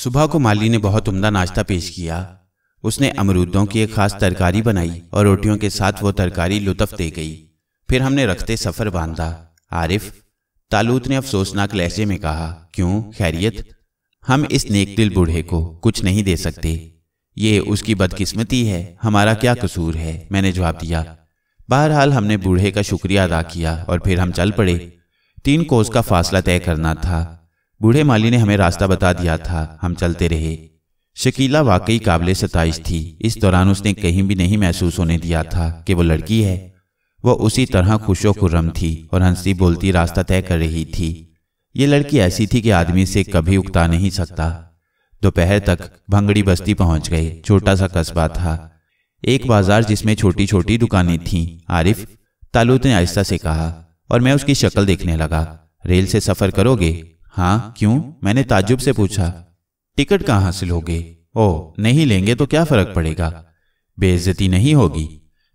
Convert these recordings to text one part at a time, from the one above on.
صبح کو مالی نے بہت عمدہ ناشتہ پیش کیا۔ اس نے امرودوں کی ایک خاص ترکاری بنائی اور روٹیوں کے ساتھ وہ ترکاری لطف دے گئی۔ پھر ہم نے رختے سفر باندھا۔ عارف، طالوت نے افسوسناک لہجے میں کہا، کیوں، خیریت؟ ہم اس نیک دل بوڑھے کو کچھ نہیں دے سکتے، یہ اس کی بدقسمتی ہے، ہمارا کیا قصور ہے؟ میں نے جواب دیا۔ بہرحال ہم نے بوڑھے کا شکریہ ادا کیا اور پھر ہم چل پڑے۔ 3 کوس کا فاصلہ طے کرنا تھا۔ بوڑھے مالی نے ہمیں راستہ بتا دیا تھا، ہم چلتے رہے۔ شکیلہ واقعی قابل ستائش تھی۔ اس دوران اس نے کہیں بھی نہیں محسوس ہونے دیا تھا کہ وہ لڑکی ہے۔ وہ اسی طرح خوش و خرم تھی اور ہنستی بولتی راستہ طے کر رہی تھی۔ یہ لڑکی ایسی تھی کہ آدمی سے کبھی اکتا نہیں سکتا۔ دوپہر تک بھنگڑی بستی پہنچ گئے۔ چھوٹا سا قصبہ تھا، ایک بازار جس میں چھوٹی چھوٹی دکانیں تھیں۔ عارف، طالوت نے آہستہ سے کہا اور میں اس کی شکل دیکھنے لگا۔ ریل سے سفر کرو گے؟ ہاں، کیوں؟ میں نے تعجب سے پوچھا۔ ٹکٹ کہاں حاصل ہوگے؟ او، نہیں لیں گے تو کیا فرق پڑے گا؟ بے عزتی نہیں ہوگی؟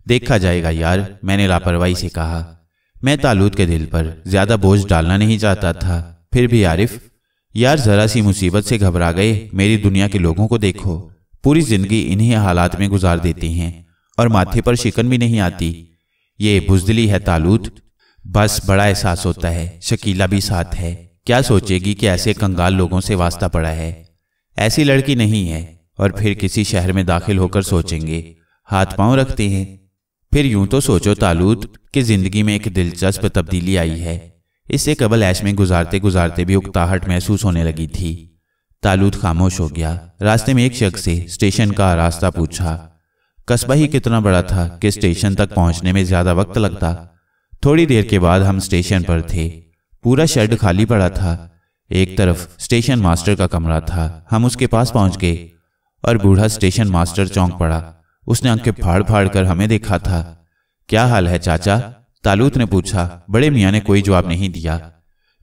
دیکھا جائے گا یار، میں نے لاپرواہی سے کہا۔ میں طالوت کے دل پر زیادہ بوجھ ڈالنا نہیں چاہتا تھا۔ پھر بھی عارف، یار ذرا سی مصیبت سے گھبرا گئے، میری دنیا کے لوگوں کو دیکھو، پوری زندگی انہی حالات میں گزار دیتے ہیں اور ماتھے پر شکن بھی نہیں آتی۔ یہ بزدلی ہے طالوت۔ بس بڑا احساس ہوتا ہے، شکیلہ بھی ساتھ ہے، کیا سوچے گی کہ ایسے کنگال لوگوں سے واسطہ پڑا ہے؟ ایسی لڑکی نہیں ہے۔ اور پھر کسی شہر میں داخل ہو کر سوچیں گے، ہاتھ پاؤں رکھتے ہیں۔ پھر یوں تو سوچو طالوت کہ زندگی میں ایک دلچسپ تبدیلی آئی ہے۔ اس سے قبل عیش میں گزارتے گزارتے بھی اکتاہٹ محسوس ہونے لگی تھی۔ طالوت خاموش ہو گیا۔ راستے میں ایک شخص سے اسٹیشن کا راستہ پوچھا۔ قصبہ ہی کتنا بڑا تھا کہ اسٹیشن تک پہنچنے میں زیادہ وقت لگتا۔ تھوڑی دیر کے بعد ہم اسٹیشن پر تھے۔ پورا شیڈ خالی پڑا تھا۔ ایک طرف اسٹیشن ماسٹر کا کمرہ تھا۔ ہم اس کے پاس پہنچ گئے اور بوڑھا اسٹیشن ماسٹر چونک پڑا۔ اس نے آنکھیں پھاڑ پھاڑ کر ہمیں دیکھا تھا۔ کیا حال ہے چاچا؟ طالوت نے پوچھا۔ بڑے میاں نے کوئی جواب نہیں دیا۔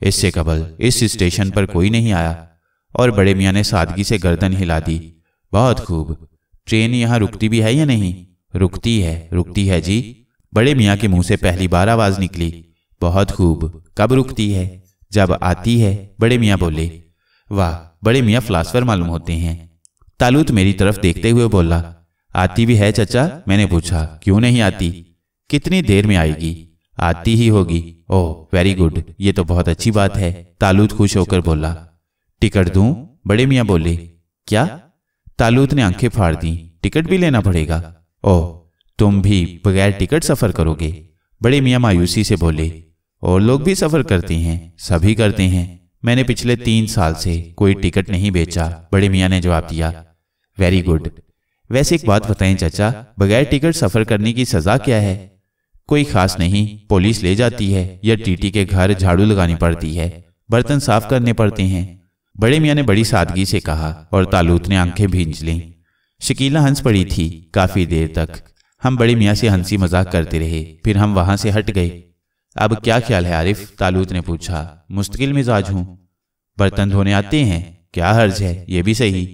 اس سے قبل اس اسٹیشن پر کوئی نہیں آیا۔ اور بڑے میاں نے سادگی سے گردن ہلا دی۔ بہت خوب۔ ٹرین یہاں رکتی بھی ہے یا نہیں؟ رکتی ہے جی۔ بڑے میاں کے منہ سے پہلی بار آواز نکلی۔ بہت خوب۔ کب رکتی ہے؟ جب آتی ہے، بڑے میاں بولے۔ واہ، بڑے میاں فلاسفر معلوم ہوتے ہیں۔ طالوت میری طرف دیکھتے ہوئے بولا۔ آتی بھی ہے چچا؟ میں نے پوچھا۔ کیوں نہیں آتی؟ کتنی دیر میں آئے گی؟ آتی ہی ہوگی۔ اوہ، ویری گڈ، یہ تو بہت اچھی بات ہے۔ طالوت خوش ہو کر بولا۔ ٹکٹ دوں؟ بڑے میاں بولے۔ کیا؟ طالوت نے آنکھیں پھاڑ دیں۔ ٹکٹ بھی لینا پڑے گا؟ اوہ، تم بھی بغیر ٹکٹ سفر کرو گے؟ بڑے میاں مایوسی سے بولے۔ اور لوگ بھی سفر کرتے ہیں، سبھی کرتے ہیں۔ میں نے پچھلے 3 سال سے کوئی ٹکٹ نہیں بیچا، بڑے میاں نے جواب دیا۔ Very good. ویسے ایک بات بتائیں چچا، بغیر ٹکٹ سفر کرنے کی سزا کیا ہے؟ کوئی خاص نہیں، پولیس لے جاتی ہے یا ٹی ٹی کے گھر جھاڑو لگانی پڑتی ہے، برتن صاف کرنے پڑتے ہیں، بڑے میاں نے بڑی سادگی سے کہا اور طالوت نے آنکھیں بھینج لیں۔ شکیلہ ہنس پڑی تھی۔ کافی دیر تک ہم بڑے میاں سے ہنسی مذاق کرتے رہے، پھر ہم وہاں سے ہٹ گئے۔ اب کیا خیال ہے عارف؟ طالوت نے پوچھا۔ مستقل مزاج ہوں۔ برتن دھونے آتے ہیں؟ کیا حرج ہے، یہ بھی صحیح۔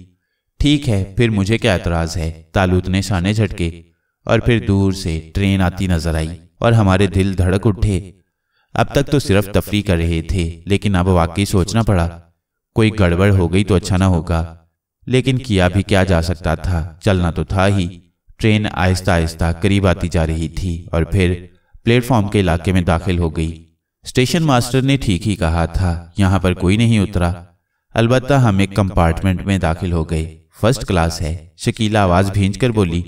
ٹھیک ہے، پھر مجھے کیا اعتراض ہے؟ طالوت نے شانے جھٹکے۔ اور پھر دور سے ٹرین آتی نظر آئی اور ہمارے دل دھڑک اٹھے۔ اب تک تو صرف تفریح کر رہے تھے، لیکن اب واقعی سوچنا پڑا، کوئی گڑبڑ ہو گئی تو اچھا نہ ہوگا۔ لیکن کیا بھی کیا جا سکتا تھا، چلنا تو تھا ہی۔ ٹرین آہستہ آہستہ قریب آتی جا رہی تھی اور پھر پلیٹ فارم کے علاقے میں داخل ہو گئی۔ اسٹیشن ماسٹر نے ٹھیک ہی کہا تھا، یہاں پر کوئی نہیں اترا۔ البتہ ہم ایک کمپارٹمنٹ میں داخل ہو گئے۔ فرسٹ کلاس ہے، شکیلہ آواز بھینج کر بولی۔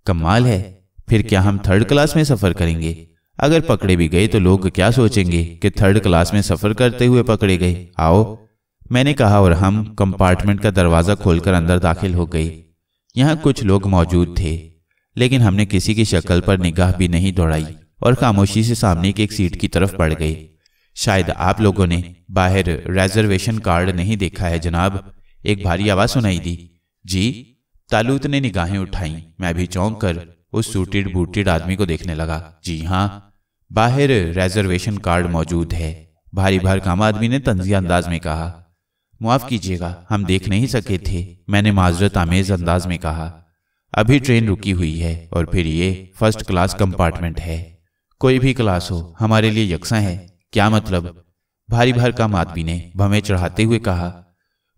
کمال ہے، پھر کیا ہم 3rd کلاس میں سفر کریں گے؟ اگر پکڑے بھی گئے تو لوگ کیا سوچیں گے کہ 3rd کلاس میں سفر کرتے ہوئے پکڑے گئے؟ آؤ، میں نے کہا اور ہم کمپارٹمنٹ کا دروازہ کھول کر اندر داخل ہو گئے۔ یہاں کچھ لوگ موجود تھے، لیکن ہم نے کسی کی شکل پر نگاہ بھی نہیں دوڑائی اور خاموشی سے سامنے کی ایک سیٹ کی طرف بڑھ گئے۔ شاید آپ لوگوں نے باہر ریزرویشن کارڈ نہیں دیکھا ہے جناب، ایک بھاری آواز سنائی دی۔ جی؟ طالوت نے نگاہیں اٹھائیں۔ میں بھی چونک کر اس سوٹڈ بوٹڈ آدمی کو دیکھنے لگا۔ جی ہاں، باہر ریزرویشن کارڈ موجود ہے، بھاری بھرکام آدمی نے طنزیہ انداز میں کہا۔ معاف کیجیے گا، ہم دیکھ نہیں سکے تھے، میں نے معذرت آمیز انداز میں کہا۔ ابھی ٹرین رکی ہوئی ہے اور پھر یہ 1st کلاس کمپارٹمنٹ ہے، کوئی بھی کلاس ہو ہمارے لیے یکساں ہے۔ کیا مطلب؟ بھاری بھرکام آدمی نے بھویں چڑھاتے ہوئے کہا۔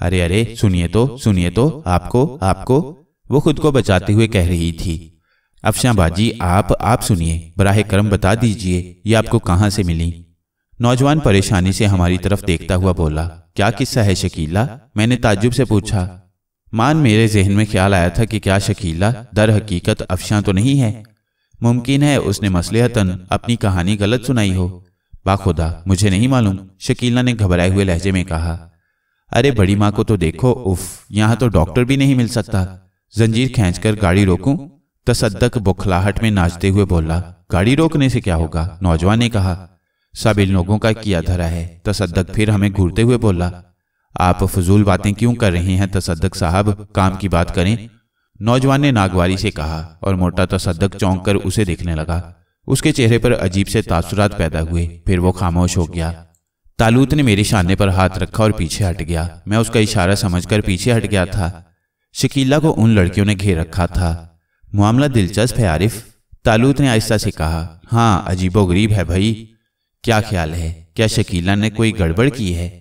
ارے ارے سنیے تو آپ کو وہ خود کو بچاتے ہوئے کہہ رہی تھی۔ افشاں باجی آپ سنیے، براہ کرم بتا دیجئے یہ آپ کو کہاں سے ملی؟ نوجوان پریشانی سے ہماری طرف دیکھتا ہوا بولا۔ کیا قصہ ہے شکیلہ؟ میں نے تعجب سے پوچھا۔ میرے ذہن میں خیال آیا تھا کہ کیا شکیلہ در حقیقت افشاں تو نہیں ہے؟ ممکن ہے اس نے مصلحتاً اپنی کہانی غلط سنائی ہو۔ باخدا مجھے نہیں معلوم، شکیلہ نے گھبرائے ہوئے لہجے میں کہا۔ ارے بڑی ماں کو تو دیکھو، اف، یہاں تو ڈاکٹر بھی نہیں مل سکتا۔ زنجیر کھینچ کر گاڑی روکوں؟ تصدق بوکھلاہٹ میں ناچتے ہوئے بولا۔ گاڑی روکنے سے کیا ہوگا؟ نوجوان نے کہا۔ سب ان لوگوں کا کیا دھرا ہے۔ تصدق پھر ہمیں گھورتے ہوئے بولا۔ آپ فضول باتیں کیوں کر رہے ہیں تصدق صاحب، کام کی بات کریں۔ نوجوان نے ناگواری سے کہا اور موٹا تصدق چونک کر اسے دیکھنے لگا۔ اس کے چہرے پر عجیب سے تاثرات پیدا ہوئے، پھر وہ خاموش ہو گیا۔ طالوت نے میرے شانے پر ہاتھ رکھا اور پیچھے ہٹ گیا۔ میں اس کا اشارہ سمجھ کر پیچھے ہٹ گیا تھا۔ شکیلہ کو ان لڑکیوں نے گھیر رکھا تھا۔ معاملہ دلچسپ ہے عارف، طالوت نے آہستہ سے کہا۔ ہاں، عجیب و غریب ہے بھائی۔ کیا خیال ہے؟ کیا شکیلہ نے کوئی گڑبڑ کی ہے؟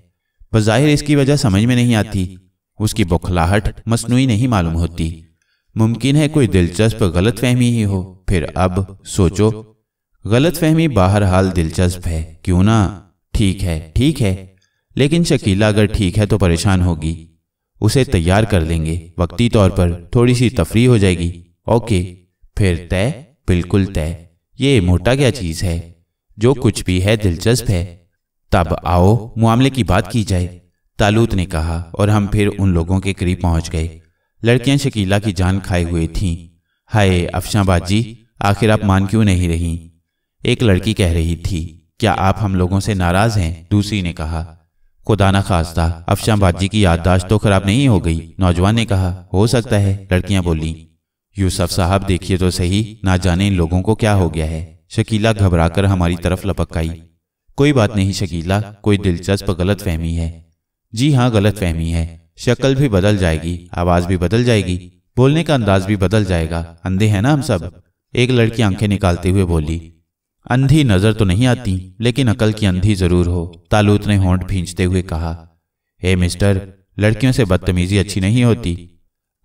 بظاہر اس کی وجہ سمجھ میں نہیں آتی۔ اس کی بوکھلاہٹ مصنوعی نہیں معلوم ہوتی۔ ممکن ہے کوئی دلچسپ غلط فہمی ہی ہو۔ پھر اب سوچو، غلط فہمی بہرحال دلچسپ ہے، کیوں نہ؟ ٹھیک ہے، لیکن شکیلہ اگر ٹھیک ہے تو پریشان ہوگی۔ اسے تیار کر لیں گے، وقتی طور پر تھوڑی سی تفریح ہو جائے گی۔ اوکے، پھر طے؟ بالکل طے۔ یہ موٹا کیا چیز ہے؟ جو کچھ بھی ہے دلچسپ ہے۔ تب آؤ معاملے کی بات کی جائے، طالوت نے کہا، اور ہم پھر ان لوگوں کے قریب پہنچ گئے۔ لڑکیاں شکیلہ کی جان کھائے ہوئے تھیں۔ ہائے افشاں باجی، آخر آپ مان کیوں نہیں رہی؟ ایک لڑکی کہہ رہی تھی۔ کیا آپ ہم لوگوں سے ناراض ہیں؟ دوسری نے کہا۔ خدا نہ خواستہ افشاں باجی کی یادداشت تو خراب نہیں ہو گئی؟ نوجوان نے کہا۔ ہو سکتا ہے، لڑکیاں بولیں۔ یوسف صاحب دیکھیے تو صحیح، نہ جانے ان لوگوں کو کیا ہو گیا ہے۔ شکیلہ گھبرا کر ہماری طرف لپک آئی۔ کوئی بات نہیں شکیلہ، کوئی دلچسپ غلط فہمی ہے۔ جی ہاں، غلط فہمی ہے۔ شکل بھی بدل جائے گی، آواز بھی بدل جائے گی، بولنے کا انداز بھی بدل جائے گا۔ اندھے ہیں نا ہم سب؟ ایک لڑکی آنکھیں نکالتے ہوئے بولی۔ اندھی نظر تو نہیں آتی، لیکن عقل کی اندھی ضرور ہو، طالوت نے ہونٹ بھینچتے ہوئے کہا۔ اے مسٹر، لڑکیوں سے بدتمیزی اچھی نہیں ہوتی۔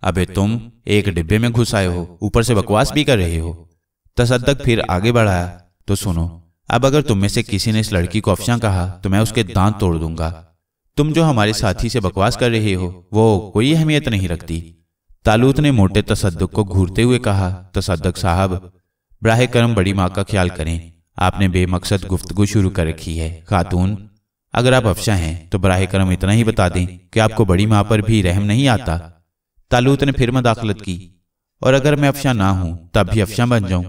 ابے تم ایک ڈبے میں گھس آئے ہو، اوپر سے بکواس بھی کر رہے ہو۔ تصدق پھر آگے بڑھایا۔ تو سنو، اب اگر تم میں سے کسی نے اس لڑکی کو افشاں کہا تو میں اس کے دانت توڑ دوں گا۔ تم جو ہمارے ساتھی سے بکواس کر رہے ہو وہ کوئی اہمیت نہیں رکھتی۔ طالوت نے موٹے تصدق کو گھورتے ہوئے کہا۔ تصدق صاحب، براہ کرم بڑی ماں کا خیال کریں، آپ نے بے مقصد گفتگو شروع کر رکھی ہے۔ خاتون، اگر آپ افشاں ہیں تو براہ کرم اتنا ہی بتا دیں کہ آپ کو بڑی ماں پر بھی رحم نہیں آتا۔ طالوت نے پھر مداخلت کی۔ اور اگر میں افشاں نہ ہوں تب بھی افشاں بن جاؤں؟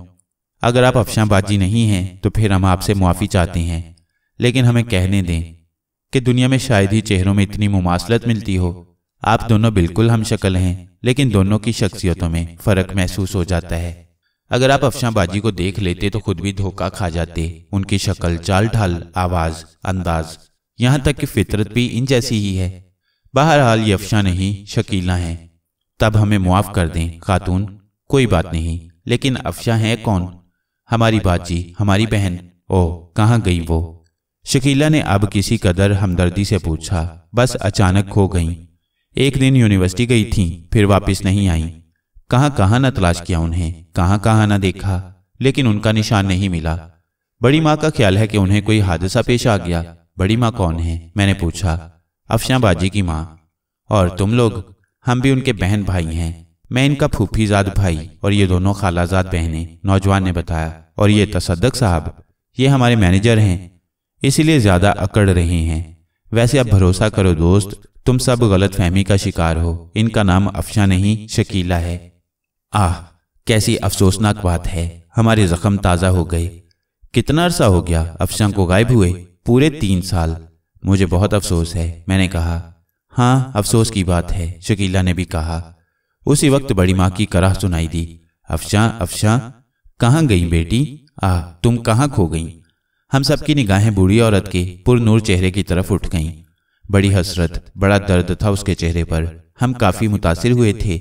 اگر آپ افشاں باجی نہیں ہیں تو پھر ہم آپ سے معافی چاہتے ہیں، لیکن ہمیں کہنے دیں کہ دنیا میں شاید ہی چہروں میں اتنی مماثلت ملتی ہو۔ آپ دونوں بالکل ہم شکل ہیں، لیکن دونوں کی شخصیتوں میں فرق محسوس ہو جاتا ہے۔ اگر آپ افشاں باجی کو دیکھ لیتے تو خود بھی دھوکہ کھا جاتے۔ ان کی شکل، چال ڈھال، آواز، انداز، یہاں تک کہ فطرت بھی ان جیسی ہی ہے۔ بہرحال یہ افشاں نہیں، شکیلہ ہیں۔ تب ہمیں معاف کر دیں خاتون، کوئی بات نہیں، لیکن افشاں ہے کون؟ ہماری باجی، ہماری بہن۔ او، کہاں گئی وہ؟ شکیلہ نے اب کسی قدر ہمدردی سے پوچھا۔ بس اچانک کھو گئیں۔ ایک دن یونیورسٹی گئی تھیں، پھر واپس نہیں آئیں۔ کہاں کہاں نہ تلاش کیا انہیں، کہاں کہاں نہ دیکھا، لیکن ان کا نشان نہیں ملا۔ بڑی ماں کا خیال ہے کہ انہیں کوئی حادثہ پیش آ گیا۔ بڑی ماں کون ہے؟ میں نے پوچھا۔ افشاں باجی کی ماں۔ اور تم لوگ؟ ہم بھی ان کے بہن بھائی ہیں۔ میں ان کا پھوپھی زاد بھائی اور یہ دونوں خالہ زاد بہنیں، نوجوان نے بتایا۔ اور یہ تصدق صاحب، یہ ہمارے مینیجر ہیں، اسی لیے زیادہ اکڑ رہے ہیں۔ ویسے اب بھروسہ کرو دوست، تم سب غلط فہمی کا شکار ہو۔ ان کا نام افشاں نہیں، شکیلہ ہے۔ آہ، کیسی افسوسناک بات ہے، ہمارے زخم تازہ ہو گئے۔ کتنا عرصہ ہو گیا افشاں کو غائب ہوئے؟ پورے 3 سال۔ مجھے بہت افسوس ہے، میں نے کہا۔ ہاں، افسوس کی بات ہے، شکیلہ نے بھی کہا۔ اسی وقت بڑی ماں کی کرہ سنائی دی۔ افشاں، افشاں، کہاں گئیں بیٹی؟ تم کہاں کھو گئیں؟ ہم سب کی نگاہیں بوڑھی عورت کے پر نور چہرے کی طرف اٹھ گئیں۔ بڑی حسرت، بڑا درد تھا اس کے چہرے پر۔ ہم کافی متاثر ہوئے تھے۔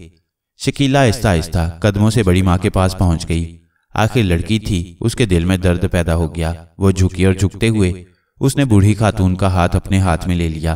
شکیلہ آہستہ آہستہ قدموں سے بڑی ماں کے پاس پہنچ گئی۔ آخر لڑکی تھی، اس کے دل میں درد پیدا ہو گیا۔ وہ جھکی اور جھکتے ہوئے اس نے بوڑھی خاتون کا ہاتھ اپنے ہاتھ میں لے لیا۔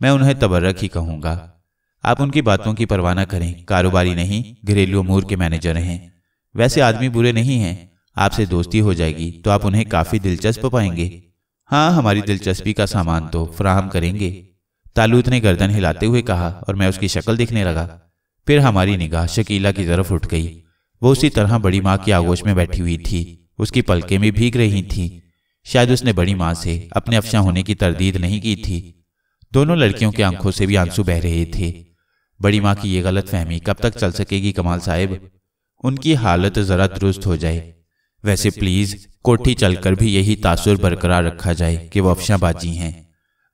میں انہیں تبرک ہی کہوں گا۔ آپ ان کی باتوں کی پرواہ نہ کریں، کاروباری نہیں، گھریلو امور کے مینیجر ہیں۔ ویسے آدمی برے نہیں ہیں، آپ سے دوستی ہو جائے گی تو آپ انہیں کافی دلچسپ پائیں گے۔ ہاں، ہماری دلچسپی کا سامان تو فراہم کریں گے، طالوت نے گردن ہلاتے ہوئے کہا، اور میں اس کی شکل دیکھنے لگا۔ پھر ہماری نگاہ شکیلہ کی طرف اٹھ گئی۔ وہ اسی طرح بڑی ماں کی آغوش میں بیٹھی ہوئی تھی، اس کی پلکیں بھی بھیگ رہی تھیں۔ شاید اس نے بڑی ماں سے اپنے افشاں ہونے کی تردید نہیں کی تھی۔ دونوں لڑکیوں کی آنکھوں سے بھی آنسو بہہ رہے تھے۔ بڑی ماں کی یہ غلط فہمی کب تک چل سکے گی کمال صاحب؟ ان کی حالت ذرا درست ہو جائے۔ ویسے پلیز کوٹھی چل کر بھی یہی تاثر برقرار رکھا جائے کہ وہ افشاں باجی ہیں۔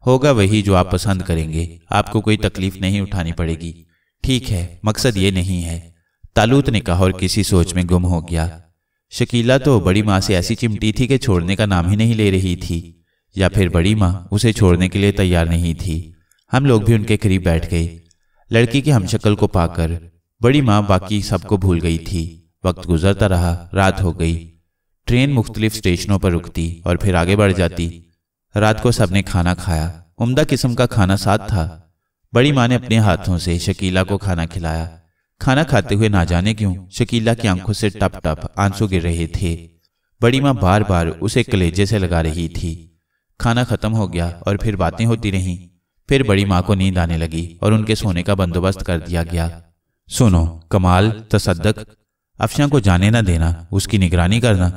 ہوگا وہی جو آپ پسند کریں گے، آپ کو کوئی تکلیف نہیں اٹھانی پڑے گی۔ ٹھیک ہے، مقصد یہ نہیں ہے، طالوت نے کہا اور کسی سوچ میں گم ہو گیا۔ شکیلہ تو بڑی ماں سے ایسی چمٹی تھی کہ چھوڑنے کا نام ہی نہیں لے رہی تھی، یا پھر بڑی ماں اسے چھوڑنے کے لیے تیار نہیں تھی۔ ہم لوگ بھی ان کے قریب بیٹھ گئے۔ لڑکی کی ہمشکل کو پا کر بڑی ماں باقی سب کو بھول گئی تھی۔ وقت گزرتا رہا، رات ہو گئی۔ ٹرین مختلف اسٹیشنوں پر رکتی اور پھر آگے بڑھ جاتی۔ رات کو سب نے کھانا کھایا، عمدہ قسم کا کھانا ساتھ تھا۔ بڑی ماں نے اپنے ہاتھوں سے شکیلہ کو کھانا کھلایا۔ کھانا کھاتے ہوئے نہ جانے کیوں شکیلہ کی آنکھوں سے ٹپ ٹپ آنسو گر رہے تھے۔ بڑی ماں بار بار اسے کلیجے سے لگا رہی تھی۔ کھانا ختم ہو گیا اور پھر باتیں ہوتی رہیں۔ پھر بڑی ماں کو نیند آنے لگی اور ان کے سونے کا بندوبست کر دیا گیا۔ سنو کمال، تصدق، افشاں کو جانے نہ دینا، اس کی نگرانی کرنا۔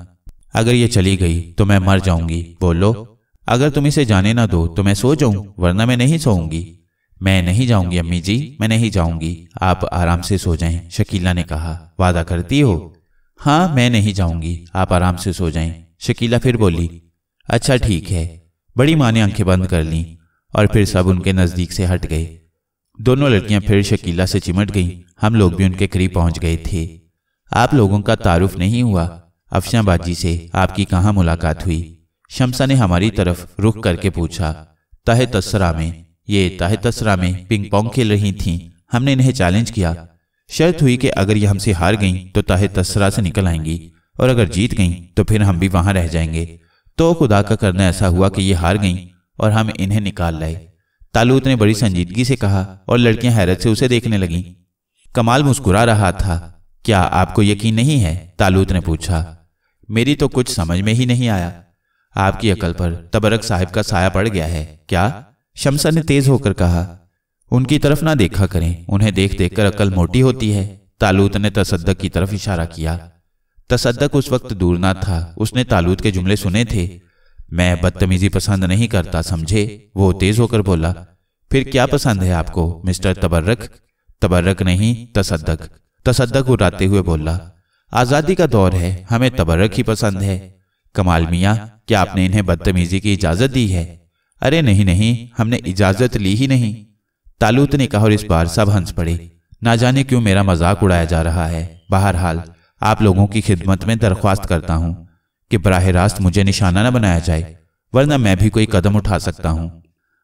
اگر یہ چلی گئی تو میں مر جاؤں گی۔ بولو، اگر تم اسے جانے نہ دو تو میں سو جاؤں، ورنہ میں نہیں سوؤں گی۔ میں نہیں جاؤں گی امی جی، میں نہیں جاؤں گی، آپ آرام سے سو جائیں، شکیلہ نے کہا۔ وعدہ کرتی ہو؟ ہاں، میں نہیں جاؤں گی، آپ آرام سے سو جائیں، شکیلہ پھر بولی۔ اچھا ٹھیک ہے۔ بڑی ماں نے آنکھیں بند کر لیں اور پھر سب ان کے نزدیک سے ہٹ گئے۔ دونوں لڑکیاں پھر شکیلہ سے چمٹ گئیں۔ ہم لوگ بھی ان کے قریب پہنچ گئے تھے۔ آپ لوگوں کا تعارف نہیں ہوا، افشاں باجی سے آپ کی کہاں ملاقات ہوئی؟ شمسا نے ہماری طرف رخ کر کے پوچھا۔ تہ تسرا میں، یہ تہ تسرا میں پنگ پونگ کھیل رہی تھیں۔ ہم نے انہیں چیلنج کیا، شرط ہوئی کہ اگر یہ ہم سے ہار گئیں تو تہ تسرا سے نکل آئیں گی، اور اگر جیت گئیں تو پھر ہم بھی وہاں رہ جائیں گے۔ تو خدا کا کرنا ایسا ہوا کہ یہ ہار گئیں اور ہم انہیں نکال لائے، طالوت نے بڑی سنجیدگی سے کہا، اور لڑکیاں حیرت سے اسے دیکھنے لگیں۔ کمال مسکرا رہا تھا۔ کیا آپ کو یقین نہیں ہے؟ طالوت نے پوچھا۔ میری تو کچھ سمجھ میں ہی نہیں آیا۔ آپ کی عقل پر تبرک صاحب کا سایہ پڑ گیا ہے کیا؟ شمسا نے تیز ہو کر کہا۔ ان کی طرف نہ دیکھا کریں، انہیں دیکھ دیکھ کر عقل موٹی ہوتی ہے۔ طالوت نے تصدق کی طرف اشارہ کیا۔ تصدق اس وقت دور نہ تھا، اس نے طالوت کے جملے سنے تھے۔ میں بدتمیزی پسند نہیں کرتا، سمجھے؟ وہ تیز ہو کر بولا۔ پھر کیا پسند ہے آپ کو مسٹر تبرک؟ تبرک نہیں، تصدق، تصدق اڑاتے ہوئے بولا۔ آزادی کا دور ہے، ہمیں تبرک ہی پسند ہے۔ کمال میاں، کیا آپ نے انہیں بدتمیزی کی اجازت دی ہے؟ ارے نہیں نہیں، ہم نے اجازت لی ہی نہیں، طالوت نے کہا، اور اس بار سب ہنس پڑے۔ نہ جانے کیوں میرا مذاق اڑایا جا رہا ہے۔ بہرحال آپ لوگوں کی خدمت میں درخواست کرتا ہوں کہ براہ راست مجھے نشانہ نہ بنایا جائے، ورنہ میں بھی کوئی قدم اٹھا سکتا ہوں۔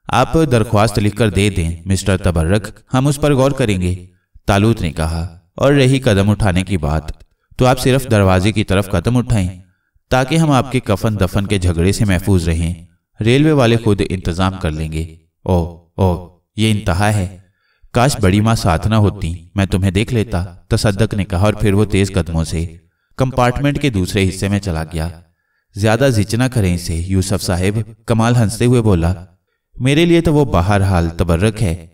آپ درخواست لکھ کر دے دیں مسٹر تبرک، ہم اس پر غور کریں گے، طالوت نے کہا۔ اور رہی قدم اٹھانے کی بات، تو آپ صرف دروازے کی طرف قدم اٹھائیں تاکہ ہم آپ کے کفن دفن کے جھگڑے سے محفوظ رہیں۔ ریلوے والے خود انتظام کر لیں گے۔ او یہ انتہا ہے، کاش بڑی ماں ساتھ نہ ہوتی، میں تمہیں دیکھ لیتا، تصدق نے کہا، اور پھر وہ تیز قدموں سے کمپارٹمنٹ کے دوسرے حصے میں چلا گیا۔ زیادہ زچ نہ کریں اسے یوسف صاحب، کمال ہنستے ہوئے بولا۔ میرے لیے تو وہ بہرحال تبرک ہے،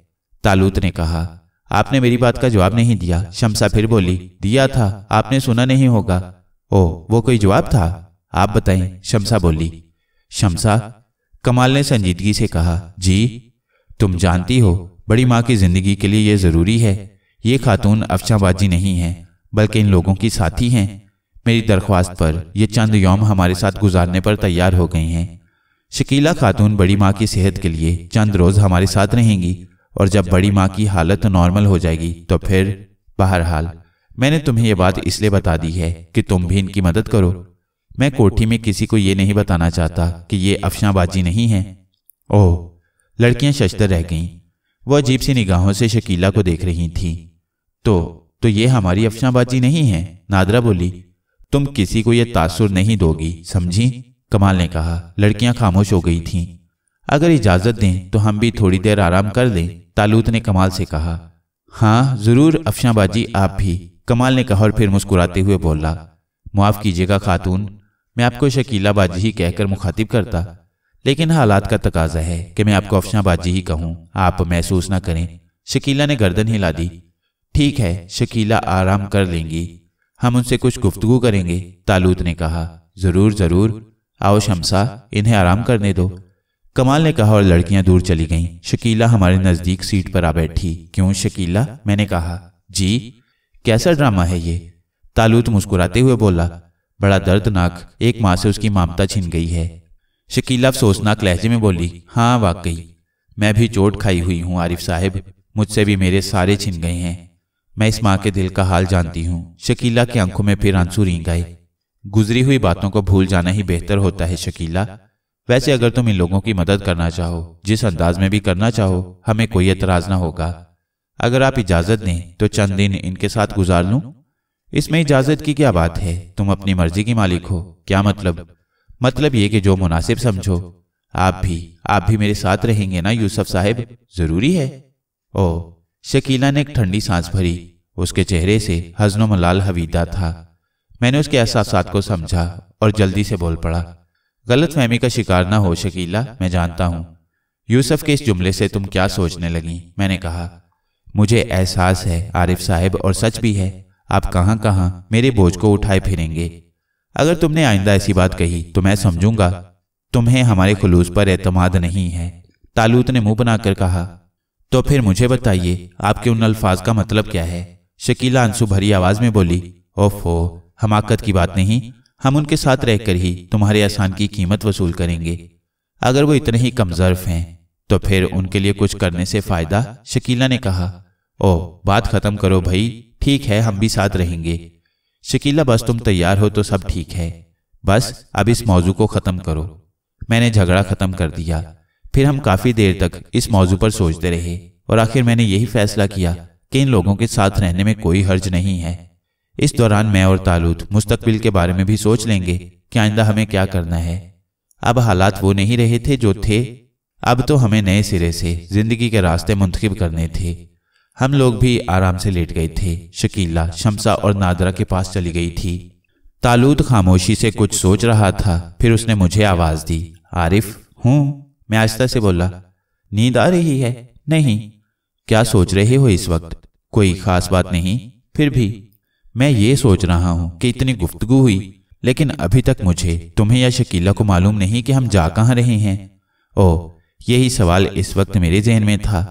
طالوت نے کہا۔ آپ نے میری بات کا جواب نہیں دیا، شمسا پھر بولی۔ دیا تھا، آپ نے سنا نہیں ہوگا۔ وہ کوئی جواب تھا؟ آپ بتائیں، شمسا بولی۔ شمسا، کمال نے سنجیدگی سے کہا، جی، تم جانتی ہو بڑی ماں کی زندگی کے لیے یہ ضروری ہے۔ یہ خاتون افشاں بازی نہیں ہیں بلکہ ان لوگوں کی ساتھی ہیں۔ میری درخواست پر یہ چند یوم ہمارے ساتھ گزارنے پر تیار ہو گئی ہیں۔ شکیلہ خاتون بڑی ماں کی صحت کے لیے چند روز ہمارے ساتھ رہیں گی، اور جب بڑی ماں کی حالت نارمل ہو جائے گی تو پھر بہرحال میں نے تمہیں یہ بات اس لیے بتا دی ہے کہ تم بھی ان کی مدد کرو۔ میں کوٹھی میں کسی کو یہ نہیں بتانا چاہتا کہ یہ افشاں بازی نہیں ہیں۔ لڑکیاں ششدر رہ گئیں۔ وہ عجیب سی نگاہوں سے شکیلہ کو دیکھ رہی تھیں۔ تو یہ ہماری افشاں بازی نہیں ہے، نادرہ بولی۔ تم کسی کو یہ تاثر نہیں دو گی، سمجھی؟ کمال نے کہا۔ لڑکیاں خاموش ہو گئی تھیں۔ اگر اجازت دیں تو ہم بھی تھوڑی دیر آرام کر لیں، طالوت نے کمال سے کہا۔ ہاں ضرور افشاں باجی، آپ بھی، کمال نے کہا اور پھر مسکراتے ہوئے بولا، معاف کیجیے گا خاتون، میں آپ کو شکیلہ باجی ہی کہہ کر مخاطب کرتا، لیکن حالات کا تقاضا ہے کہ میں آپ کو افشاں باجی ہی کہوں، آپ محسوس نہ کریں۔ شکیلہ نے گردن ہلا دی۔ ٹھیک ہے، شکیلہ آرام کر لیں گی، ہم ان سے کچھ گفتگو کریں گے، طالوت نے کہا۔ ضرور ضرور، آؤ شمسا، انہیں آرام کرنے دو، کمال نے کہا اور لڑکیاں دور چلی گئیں۔ شکیلہ ہمارے نزدیک سیٹ پر آ بیٹھی۔ کیوں شکیلہ؟ میں نے کہا۔ جی، کیسا ڈرامہ ہے یہ؟ طالوت مسکراتے ہوئے بولا، بڑا دردناک، ایک ماں سے اس کی ممتا چھن گئی ہے۔ شکیلہ افسوسناک لہجے میں بولی، ہاں واقعی، میں بھی چوٹ کھائی ہوئی ہوں عارف صاحب، مجھ سے بھی میرے سارے چھن گئے ہیں، میں اس ماں کے دل کا حال جانتی ہوں۔ شکیلہ کی آنکھوں میں پھر آنسو رینگ آئے۔ گزری ہوئی باتوں کو بھول جانا ہی بہتر ہوتا ہے شکیلہ، ویسے اگر تم ان لوگوں کی مدد کرنا چاہو، جس انداز میں بھی کرنا چاہو، ہمیں کوئی اعتراض نہ ہوگا۔ اگر آپ اجازت دیں تو چند دن ان کے ساتھ گزار لوں؟ اس میں اجازت کی کیا بات ہے، تم اپنی مرضی کی مالک ہو۔ کیا مطلب؟ مطلب یہ کہ جو مناسب سمجھو۔ آپ بھی میرے ساتھ رہیں گے نا یوسف صاحب؟ ضروری ہے۔ او، شکیلہ نے ایک ٹھنڈی سانس بھری، اس کے چہرے سے حزن و ملال حویدہ تھا۔ میں نے اس کے احساسات کو سمجھا اور جلدی سے بول پڑا، غلط فہمی کا شکار نہ ہو شکیلہ، میں جانتا ہوں یوسف کے اس جملے سے تم کیا سوچنے لگیں۔ میں نے کہا، مجھے احساس ہے عارف صاحب، اور سچ بھی ہے، آپ کہاں کہاں میرے بوجھ کو اٹھائے پھریں گے۔ اگر تم نے آئندہ ایسی بات کہی تو میں سمجھوں گا تمہیں ہمارے خلوص پر اعتماد نہیں ہے۔ طالوت نے منہ بنا کر کہا۔ تو پھر مجھے بتائیے آپ کے ان الفاظ کا مطلب کیا ہے؟ شکیلہ آنسو بھری آواز میں بولی، اوفو، حماقت کی بات نہیں، ہم ان کے ساتھ رہ کر ہی تمہارے احسان کی قیمت وصول کریں گے۔ اگر وہ اتنے ہی کم ظرف ہیں تو پھر ان کے لیے کچھ کرنے سے فائدہ؟ شکیلہ نے کہا۔ او، بات ختم کرو بھائی، ٹھیک ہے ہم بھی ساتھ رہیں گے۔ شکیلہ، بس تم تیار ہو تو سب ٹھیک ہے، بس اب اس موضوع کو ختم کرو۔ میں نے جھگڑا ختم کر دیا۔ پھر ہم کافی دیر تک اس موضوع پر سوچتے رہے اور آخر میں نے یہی فیصلہ کیا کہ ان لوگوں کے ساتھ رہنے میں کوئی حرج نہیں ہے۔ اس دوران میں اور طالوت مستقبل کے بارے میں بھی سوچ لیں گے کہ آئندہ ہمیں کیا کرنا ہے۔ اب حالات وہ نہیں رہے تھے جو تھے، اب تو ہمیں نئے سرے سے زندگی کے راستے منتخب کرنے تھے۔ ہم لوگ بھی آرام سے لیٹ گئے تھے۔ شکیلہ شمسا اور نادرہ کے پاس چلی گئی تھی۔ طالوت خاموشی سے کچھ سوچ رہا تھا، پھر اس نے مجھے آواز دی، عارف؟ ہوں، میں آہستہ سے بولا۔ نیند آ رہی ہے؟ نہیں۔ کیا سوچ رہے ہو اس وقت؟ کوئی خاص بات نہیں، پھر بھی میں یہ سوچ رہا ہوں کہ اتنی گفتگو ہوئی لیکن ابھی تک مجھے، تمہیں یا شکیلہ کو معلوم نہیں کہ ہم جا کہاں رہے ہیں۔ او، یہی سوال اس وقت میرے ذہن میں تھا۔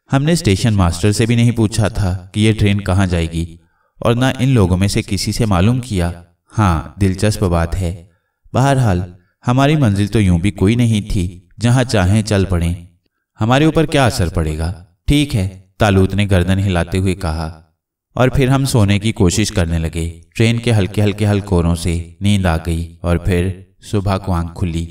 ہم نے اسٹیشن ماسٹر سے بھی نہیں پوچھا تھا کہ یہ ٹرین کہاں جائے گی، اور نہ ان لوگوں میں سے کسی سے معلوم کیا۔ ہاں، دلچسپ بات ہے۔ بہرحال ہماری منزل تو یوں بھی کوئی نہیں تھی، جہاں چاہیں چل پڑیں، ہمارے اوپر کیا اثر پڑے گا؟ ٹھیک ہے، طالوت نے گردن ہلاتے ہوئے کہا، اور پھر ہم سونے کی کوشش کرنے لگے۔ ٹرین کے ہلکے ہلکے ہلکوروں سے نیند آ گئی اور پھر صبح کو آنکھ کھلی۔